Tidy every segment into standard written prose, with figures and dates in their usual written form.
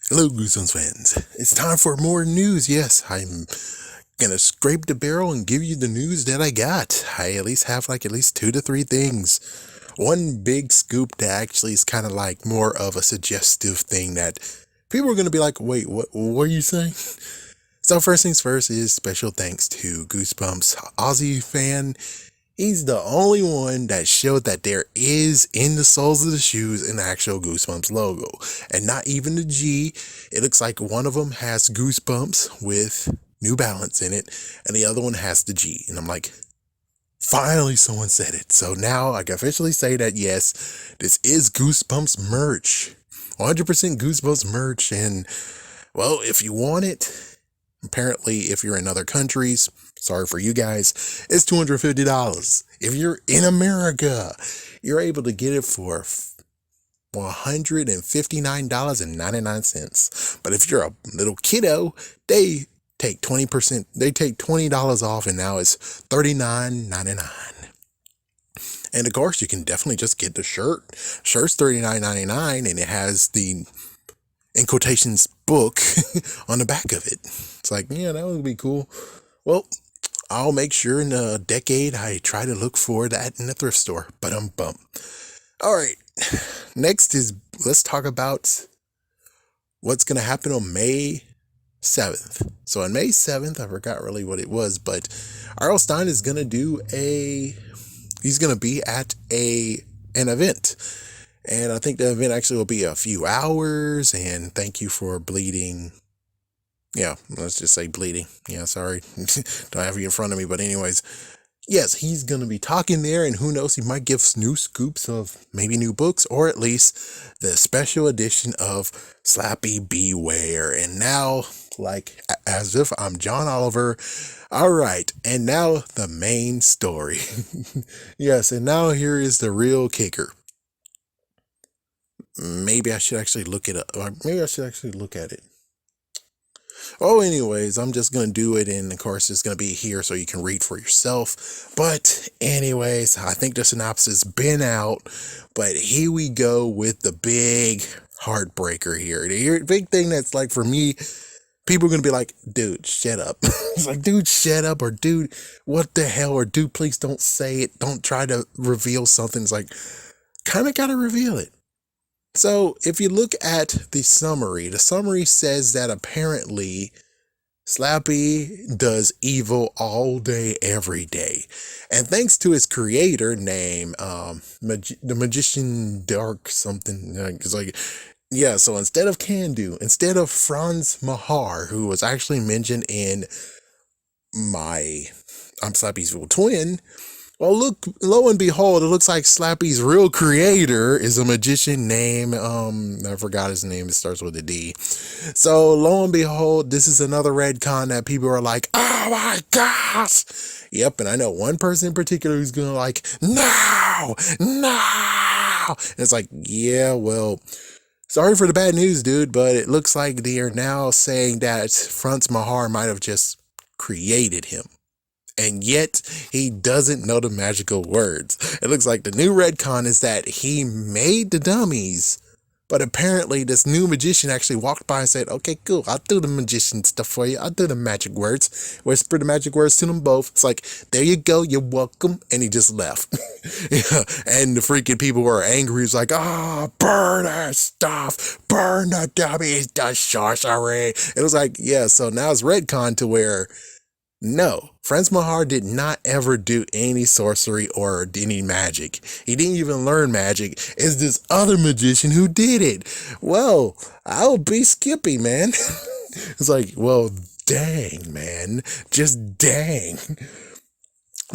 Hello, Goosebumps fans. It's time for more news. Yes, I'm gonna scrape the barrel and give you the news that I got. I at least have at least two to three things. One big scoop that actually is kind of like more of a suggestive thing that people are gonna be like, wait, what are you saying? So first things first is special thanks to Goosebumps Aussie fan. He's the only one that showed that there is in the soles of the shoes an actual Goosebumps logo. And not even the G. It looks like one of them has Goosebumps with New Balance in it, and the other one has the G. And I'm like, finally someone said it. So now I can officially say that yes, this is Goosebumps merch. 100% Goosebumps merch. And well, if you want it, apparently, if you're in other countries, sorry for you guys, it's $250. If you're in America, you're able to get it for $159.99. But if you're a little kiddo, they take 20%, they take $20 off, and now it's $39.99. And of course, you can definitely just get the shirt. Shirt's $39.99, and it has the, in quotations, book on the back of it. It's like, yeah, that would be cool. Well, I'll make sure in a decade I try to look for that in the thrift store. But bump. All right. Next is, let's talk about what's going to happen on May 7th. So on May 7th, I forgot really what it was, but Stine is going to he's going to be at an event. And I think the event actually will be a few hours. And thank you for bleeding. Yeah, let's just say bleeding. Yeah, sorry. Don't have you in front of me. But anyways, yes, he's going to be talking there. And who knows, he might give us new scoops of maybe new books, or at least the special edition of Slappy Beware. And now, as if I'm John Oliver. All right. And now the main story. Yes, and now here is the real kicker. Maybe I should actually look it up. Or maybe I should actually look at it. Oh, anyways, I'm just going to do it. And of course, it's going to be here so you can read for yourself. But anyways, I think the synopsis been out. But here we go with the big heartbreaker here. The big thing that's like for me, people are going to be like, dude, shut up. It's like, dude, shut up. Or dude, what the hell? Or dude, please don't say it. Don't try to reveal something. It's like, kind of got to reveal it. So if you look at the summary says that apparently Slappy does evil all day, every day. And thanks to his creator named the Magician Dark something. It's like, yeah, so instead of instead of Franz Mahar, who was actually mentioned in I'm Slappy's Evil Twin. Well, look, lo and behold, it looks like Slappy's real creator is a magician named, I forgot his name. It starts with a D. So, lo and behold, this is another retcon that people are like, oh my gosh. Yep, and I know one person in particular who's going to like, no. And it's like, yeah, well, sorry for the bad news, dude, but it looks like they are now saying that Franz Mahar might have just created him. And yet, he doesn't know the magical words. It looks like the new retcon is that he made the dummies, but apparently this new magician actually walked by and said, okay, cool, I'll do the magician stuff for you. I'll do the magic words. Whisper the magic words to them both. It's like, there you go, you're welcome. And he just left. Yeah. And the freaking people were angry. He's like, burn that stuff. Burn the dummies, the sorcery. It was like, yeah, so now it's retcon to where no, Franz Mahar did not ever do any sorcery or any magic. He didn't even learn magic. It's this other magician who did it. Well, I'll be Skippy, man. It's like, well, dang, man. Just dang.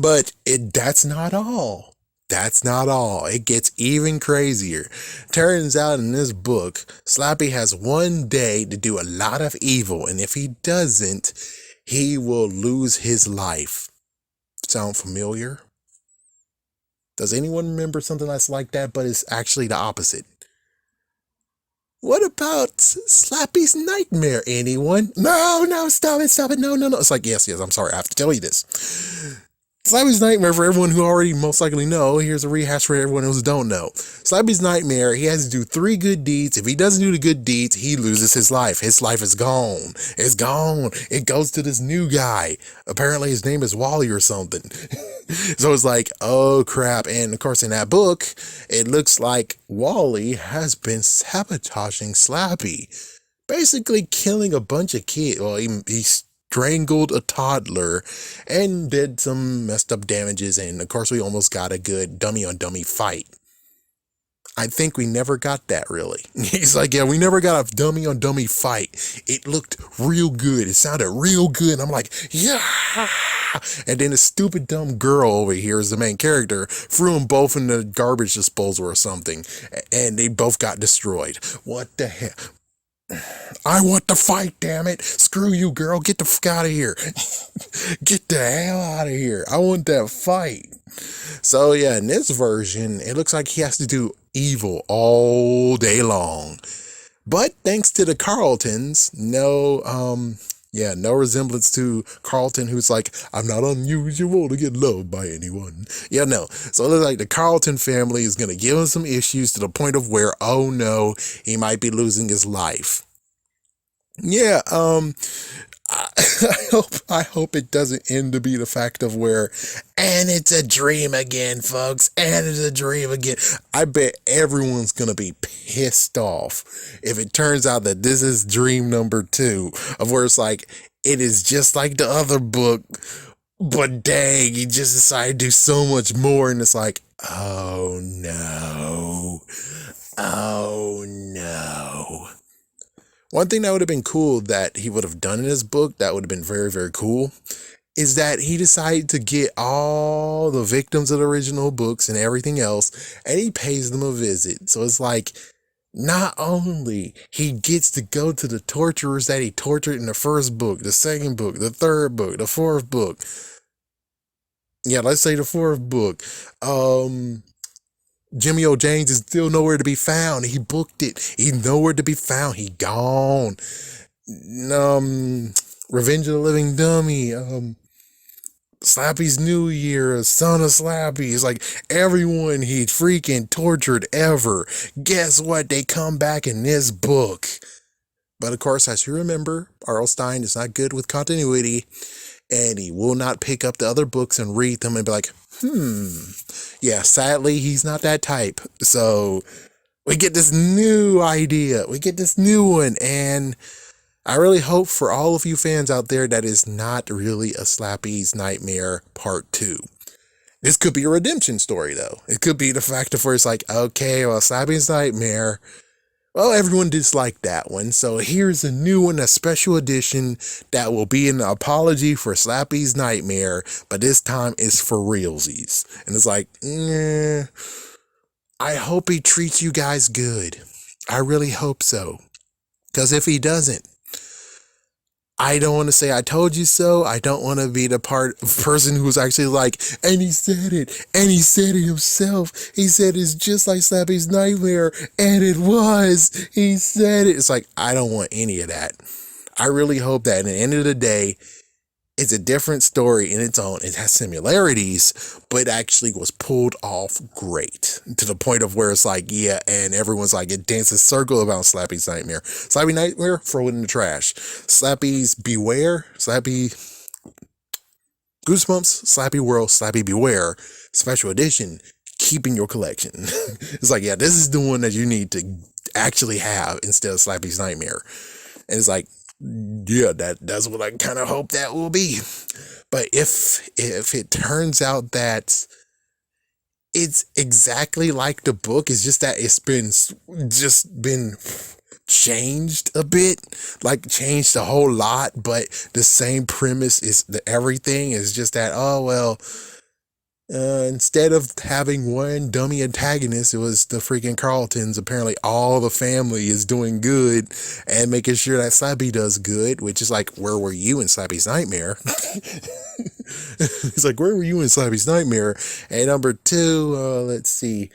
But that's not all. That's not all. It gets even crazier. Turns out in this book, Slappy has one day to do a lot of evil. And if he doesn't, he will lose his life. Sound familiar? Does anyone remember something that's like that, but it's actually the opposite? What about Slappy's nightmare, anyone? No, stop it, no. It's like, yes, I'm sorry, I have to tell you this. Slappy's Nightmare, for everyone who already most likely know, here's a rehash for everyone who don't know. Slappy's Nightmare, he has to do 3 good deeds. If he doesn't do the good deeds, he loses his life. His life is gone. It's gone. It goes to this new guy. Apparently his name is Wally or something. So it's like, oh crap. And of course in that book, it looks like Wally has been sabotaging Slappy. Basically killing a bunch of kids. Well, he strangled a toddler and did some messed up damages. And of course, we almost got a good dummy on dummy fight. I think we never got that really. He's like, yeah, we never got a dummy on dummy fight. It looked real good. It sounded real good. And I'm like, yeah. And then the stupid dumb girl over here is the main character, threw them both in the garbage disposal or something. And they both got destroyed. What the hell? I want to fight, damn it. Screw you, girl. Get the fuck out of here. Get the hell out of here. I want that fight. So yeah, in this version, it looks like he has to do evil all day long. But thanks to the Carltons, no resemblance to Carlton, who's like, I'm not unusual to get loved by anyone. Yeah, no. So it looks like the Carlton family is going to give him some issues to the point of where, oh no, he might be losing his life. Yeah, I hope it doesn't end to be the fact of where, and it's a dream again, folks, and it's a dream again. I bet everyone's gonna be pissed off if it turns out that this is dream number 2, of where it's like, it is just like the other book, but dang, he just decided to do so much more, and it's like, oh no, oh no. One thing that would have been cool that he would have done in his book that would have been very, very cool is that he decided to get all the victims of the original books and everything else, and he pays them a visit. So it's like, not only he gets to go to the torturers that he tortured in the first book, the second book, the third book, the fourth book. Yeah, let's say the fourth book. Jimmy O. James is still nowhere to be found. He booked it. He's nowhere to be found. He gone. Revenge of the Living Dummy. Slappy's New Year. Son of Slappy. It's like everyone he freaking tortured ever. Guess what? They come back in this book. But of course, as you remember, R.L. Stine is not good with continuity. And he will not pick up the other books and read them and be like, yeah, sadly, he's not that type. So we get this new idea. We get this new one. And I really hope for all of you fans out there that is not really a Slappy's Nightmare Part 2. This could be a redemption story, though. It could be the fact of where it's like, okay, well, Slappy's Nightmare, well, everyone disliked that one, so here's a new one, a special edition that will be an apology for Slappy's Nightmare, but this time it's for realsies. And it's like, I hope he treats you guys good. I really hope so. Because if he doesn't, I don't want to say I told you so. I don't want to be the person who's actually like, and he said it himself. He said it's just like Slappy's Nightmare, and it was. He said it. It's like, I don't want any of that. I really hope that at the end of the day, it's a different story in its own. It has similarities, but it actually was pulled off great to the point of where it's like, yeah, and everyone's like, it dances circle about Slappy's Nightmare. Slappy Nightmare, throw it in the trash. Slappy's Beware, Slappy Goosebumps, Slappy World, Slappy Beware, special edition, keep in your collection. It's like, yeah, this is the one that you need to actually have instead of Slappy's Nightmare. And it's like, yeah, that's what I kind of hope that will be. But if it turns out that it's exactly like the book, it's just that it's been changed a bit, like changed a whole lot, but the same premise is everything is just that, oh well, instead of having one dummy antagonist, it was the freaking Carltons. Apparently all the family is doing good and making sure that Slappy does good, which is like, where were you in Slappy's Nightmare? It's like, where were you in Slappy's Nightmare? And number 2, let's see.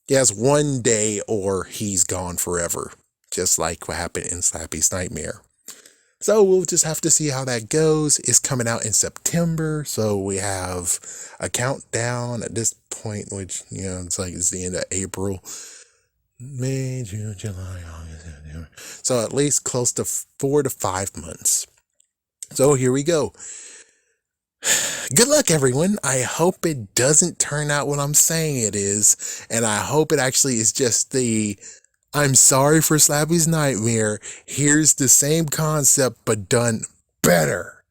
He has one day or he's gone forever, just like what happened in Slappy's Nightmare. So we'll just have to see how that goes. It's coming out in September, so we have a countdown at this point, which, it's like it's the end of April. May, June, July, August, September. So at least close to 4 to 5 months. So here we go. Good luck, everyone. I hope it doesn't turn out what I'm saying it is, and I hope it actually is just I'm sorry for Slappy's Nightmare. Here's the same concept, but done better.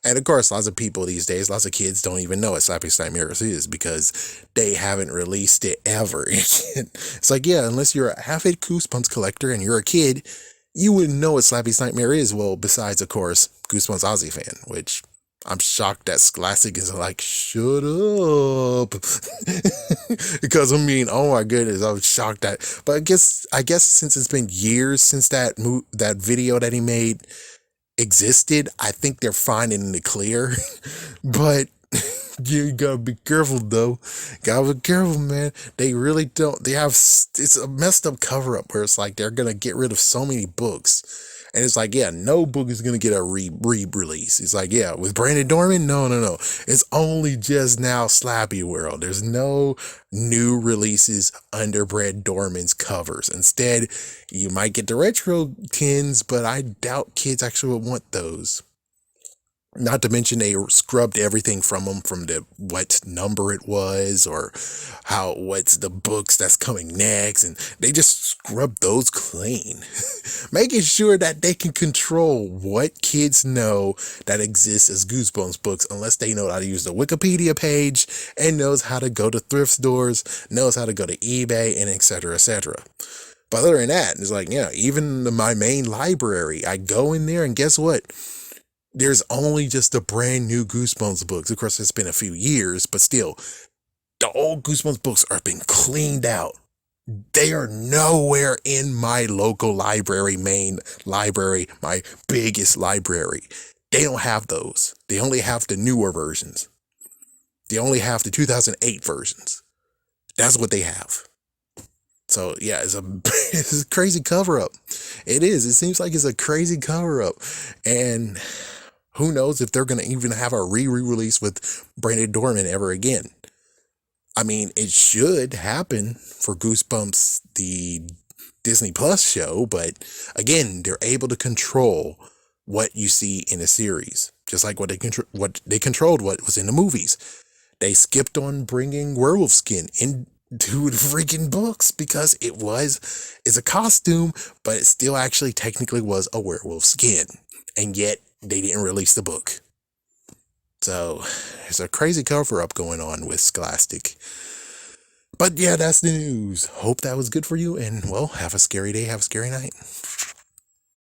And of course, lots of people these days, lots of kids don't even know what Slappy's Nightmare is because they haven't released it ever. It's like, yeah, unless you're a avid Goosebumps collector and you're a kid, you wouldn't know what Slappy's Nightmare is. Well, besides, of course, Goosebumps Ozzy fan, which I'm shocked that Scholastic is like, shut up. Because oh my goodness, I was shocked that. But I guess since it's been years since that video that he made existed, I think they're fine in the clear. But you gotta be careful though. Gotta be careful, man. They really don't. It's a messed up cover up where it's like they're gonna get rid of so many books. And it's like, yeah, no book is going to get a re-release. It's like, yeah, with Brandon Dorman, no. It's only just now Slappy World. There's no new releases under Brad Dorman's covers. Instead, you might get the retro tins, but I doubt kids actually would want those. Not to mention they scrubbed everything from them, from what number it was or what's the books that's coming next. And they just scrubbed those clean, making sure that they can control what kids know that exists as Goosebumps books, unless they know how to use the Wikipedia page and knows how to go to thrift stores, knows how to go to eBay, and etc., etc. But other than that, it's like, yeah, even my main library, I go in there and guess what? There's only just the brand new Goosebumps books. Of course, it's been a few years, but still, the old Goosebumps books are being cleaned out. They are nowhere in my local library, main library, my biggest library. They don't have those. They only have the newer versions. They only have the 2008 versions. That's what they have. So yeah, it's a crazy cover up. It is. It seems like it's a crazy cover up, and who knows if they're going to even have a re-release with Brandon Dorman ever again. I mean, it should happen for Goosebumps, the Disney Plus show, but again, they're able to control what you see in a series, just like what they controlled what was in the movies. They skipped on bringing werewolf skin into the freaking books because it's a costume, but it still actually technically was a werewolf skin, and yet they didn't release the book. So there's a crazy cover up going on with Scholastic. But yeah, that's the news. Hope that was good for you, and well, have a scary day, have a scary night.